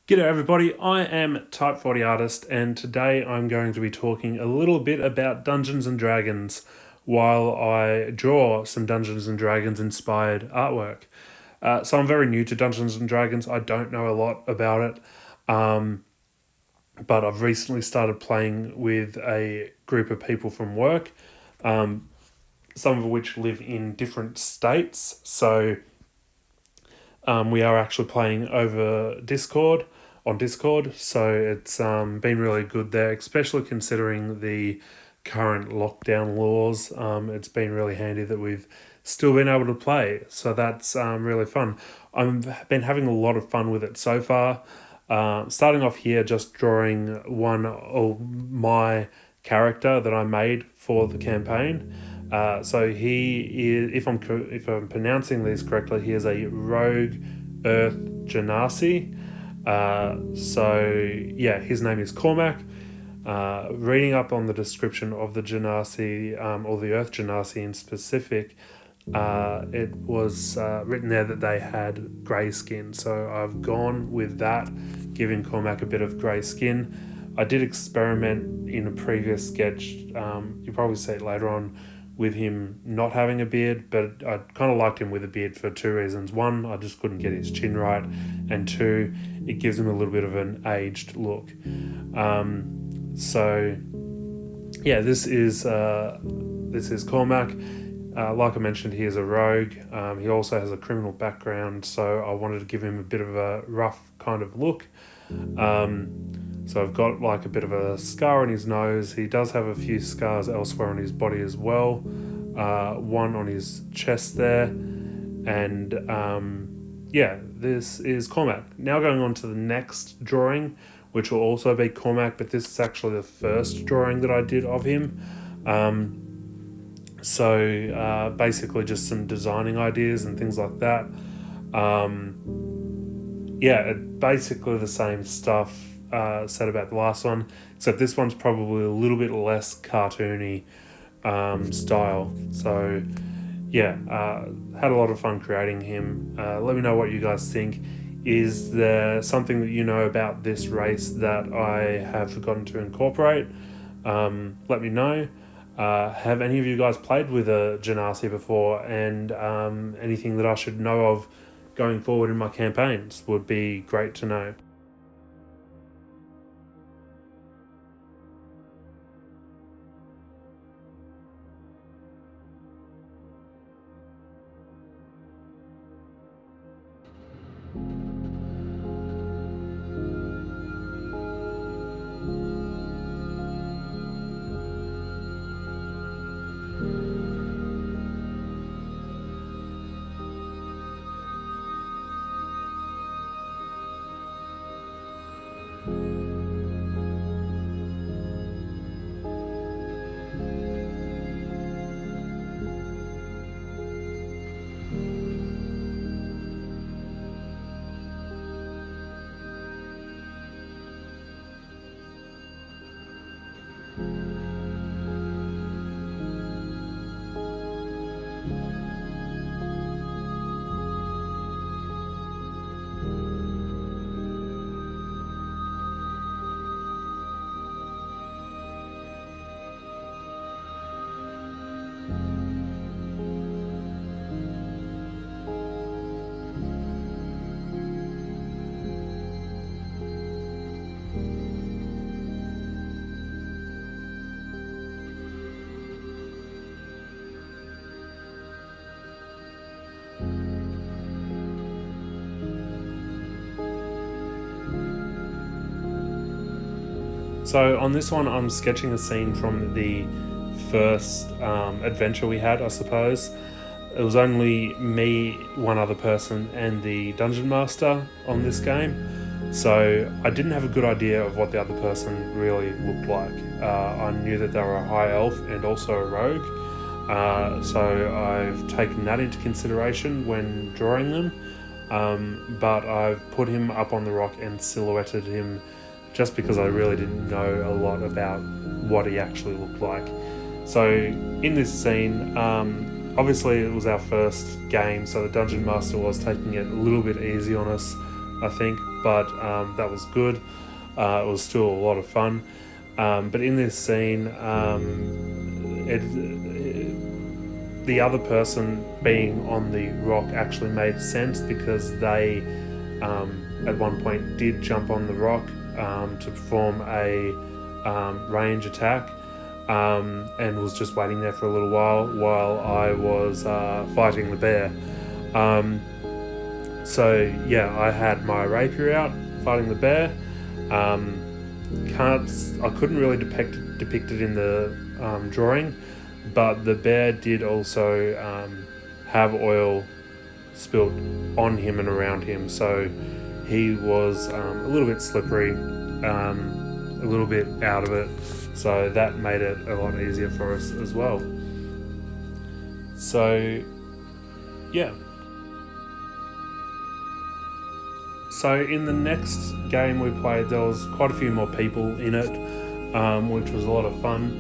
G'day everybody, I am Type 40 Artist and today I'm going to be talking a little bit about Dungeons and Dragons while I draw some Dungeons and Dragons inspired artwork. So I'm very new to Dungeons and Dragons, I don't know a lot about it, but I've recently started playing with a group of people from work, some of which live in different states, so we are actually playing over Discord, on Discord, so it's been really good there, especially considering the current lockdown laws. It's been really handy that we've still been able to play, so that's really fun. I've been having a lot of fun with it so far. Starting off here, just drawing one of my character that I made for the campaign. So he is, if I'm pronouncing these correctly, he is a rogue Earth Genasi. His name is Cormac. Reading up on the description of the Genasi, or the Earth Genasi in specific, it was written there that they had grey skin. So I've gone with that, giving Cormac a bit of grey skin. I did experiment in a previous sketch, you'll probably see it later on, with him not having a beard, but I kind of liked him with a beard for two reasons. One, I just couldn't get his chin right, and two, it gives him a little bit of an aged look. This is Cormac. Like I mentioned, he is a rogue. He also has a criminal background, so I wanted to give him a bit of a rough kind of look. So I've got like a bit of a scar on his nose. He does have a few scars elsewhere on his body as well. One on his chest there. And this is Cormac. Now going on to the next drawing, which will also be Cormac, but this is actually the first drawing that I did of him. Basically just some designing ideas and things like that. Basically the same stuff said about the last one, except this one's probably a little bit less cartoony style. So had a lot of fun creating him. Let me know what you guys think. Is there something that you know about this race that I have forgotten to incorporate? Let me know. Have any of you guys played with a Genasi before, and anything that I should know of going forward in my campaigns would be great to know. So on this one, I'm sketching a scene from the first adventure we had, I suppose. It was only me, one other person, and the dungeon master on this game. So I didn't have a good idea of what the other person really looked like. I knew that they were a high elf and also a rogue. So I've taken that into consideration when drawing them. But I've put him up on the rock and silhouetted him just because I really didn't know a lot about what he actually looked like. So in this scene, obviously it was our first game, so the Dungeon Master was taking it a little bit easy on us, I think, but that was good. It was still a lot of fun. But in this scene, the other person being on the rock actually made sense, because they at one point did jump on the rock to perform a range attack, and was just waiting there for a little while I was fighting the bear. So yeah, I had my rapier out fighting the bear. I couldn't really depict it in the drawing, but the bear did also have oil spilt on him and around him, so he was a little bit slippery, a little bit out of it, so that made it a lot easier for us as well. So yeah. So in the next game we played, there was quite a few more people in it, which was a lot of fun,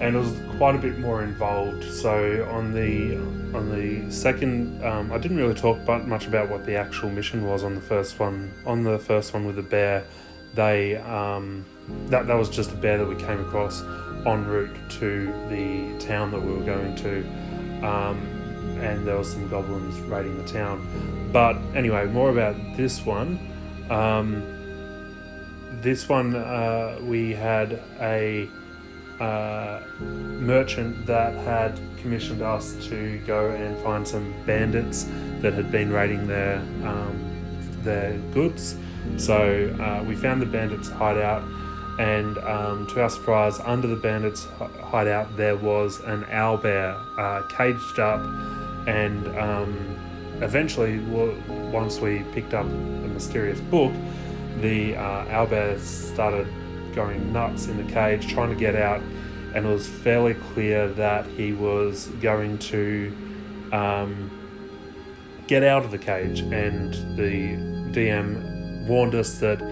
and it was quite a bit more involved. So on the second, I didn't really talk much about what the actual mission was on the first one. On the first one with the bear, they that was just a bear that we came across en route to the town that we were going to, and there was some goblins raiding the town. But anyway, more about this one. We had a merchant that had commissioned us to go and find some bandits that had been raiding their goods. So we found the bandits' hideout, and to our surprise, under the bandits' hideout there was an owlbear caged up, and eventually, once we picked up the mysterious book, the owlbear started going nuts in the cage, trying to get out, and it was fairly clear that he was going to get out of the cage, and the DM warned us that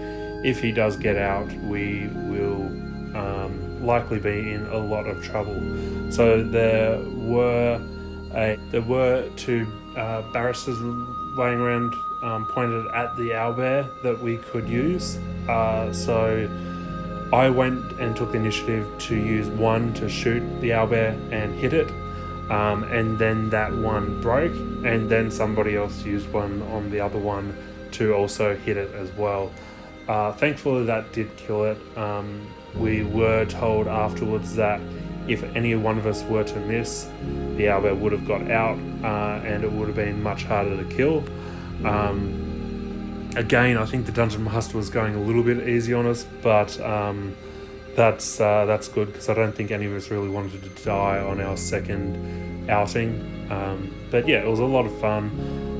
if he does get out, we will likely be in a lot of trouble. So there were two barristers laying around pointed at the owlbear that we could use. So I went and took the initiative to use one to shoot the owlbear and hit it, and then that one broke, and then somebody else used one on the other one to also hit it as well. Thankfully that did kill it. We were told afterwards that if any one of us were to miss, the owlbear would have got out, and it would have been much harder to kill. Again, I think the Dungeon Master was going a little bit easy on us, but that's good, because I don't think any of us really wanted to die on our second outing. But yeah, it was a lot of fun.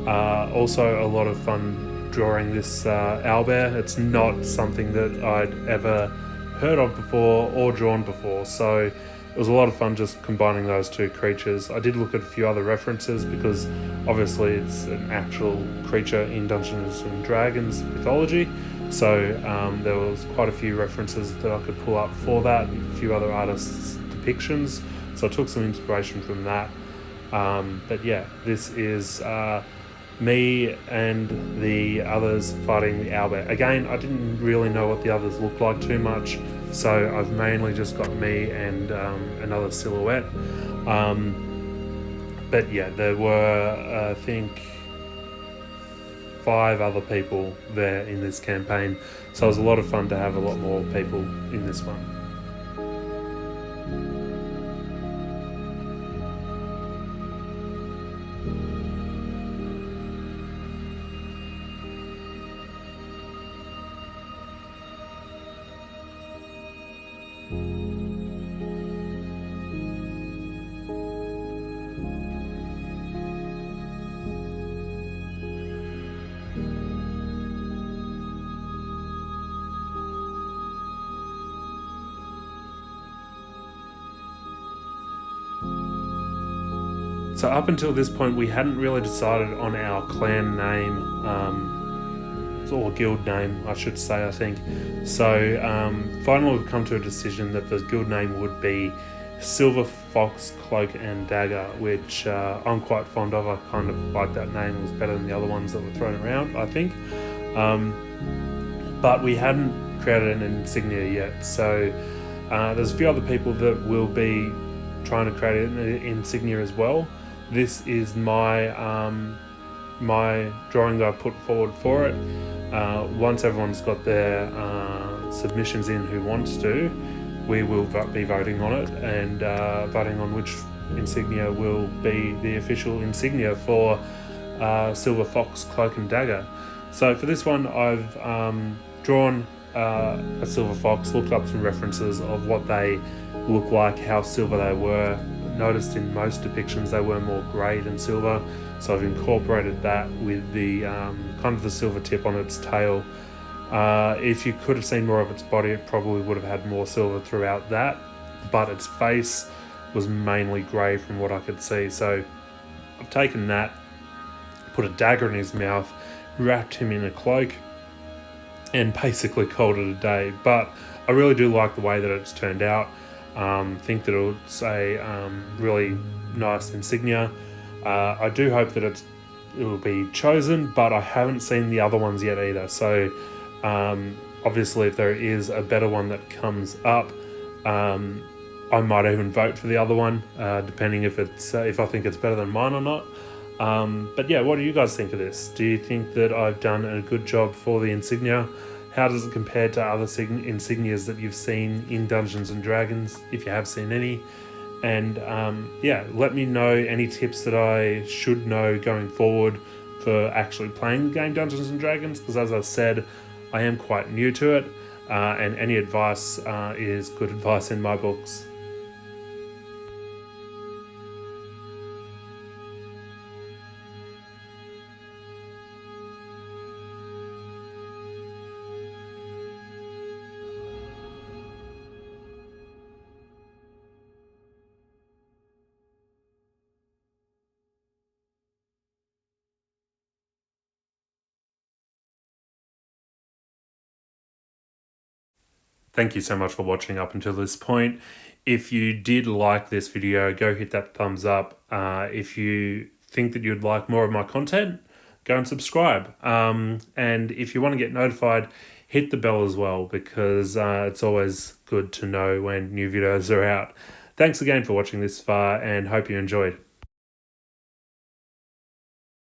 Also a lot of fun drawing this owlbear. It's not something that I'd ever heard of before or drawn before, so it was a lot of fun just combining those two creatures. I did look at a few other references, because obviously it's an actual creature in Dungeons and Dragons mythology, so there was quite a few references that I could pull up for that, a few other artists' depictions, so I took some inspiration from that. But yeah, this is me and the others fighting the owlbear. Again, I didn't really know what the others looked like too much, so I've mainly just got me and another silhouette. But yeah, there were, I think, 5 other people there in this campaign, so it was a lot of fun to have a lot more people in this one. So up until this point, we hadn't really decided on our clan name, or guild name, I should say, I think. So finally we've come to a decision that the guild name would be Silver Fox Cloak and Dagger, which I'm quite fond of. I kind of like that name. It was better than the other ones that were thrown around, I think. but we hadn't created an insignia yet. So there's a few other people that will be trying to create an insignia as well. This is my my drawing that I put forward for it. Once everyone's got their submissions in who wants to, we will be voting on it and voting on which insignia will be the official insignia for Silver Fox Cloak and Dagger. So for this one, I've drawn a silver fox, looked up some references of what they look like, how silver they were. Noticed in most depictions they were more grey than silver, so I've incorporated that with the kind of the silver tip on its tail. If you could have seen more of its body, it probably would have had more silver throughout that, but its face was mainly grey from what I could see. So I've taken that, put a dagger in his mouth, wrapped him in a cloak, and basically called it a day. But I really do like the way that it's turned out. Think that it's a really nice insignia. I do hope that it will be chosen, but I haven't seen the other ones yet either. So obviously, if there is a better one that comes up, I might even vote for the other one, depending if I think it's better than mine or not. But yeah, what do you guys think of this? Do you think that I've done a good job for the insignia? How does it compare to other insignias that you've seen in Dungeons and Dragons, if you have seen any? And yeah, let me know any tips that I should know going forward for actually playing the game Dungeons and Dragons, because as I said, I am quite new to it, and any advice is good advice in my books. Thank you so much for watching up until this point. If you did like this video, go hit that thumbs up. If you think that you'd like more of my content, go and subscribe. And if you want to get notified, hit the bell as well, because it's always good to know when new videos are out. Thanks again for watching this far, and hope you enjoyed.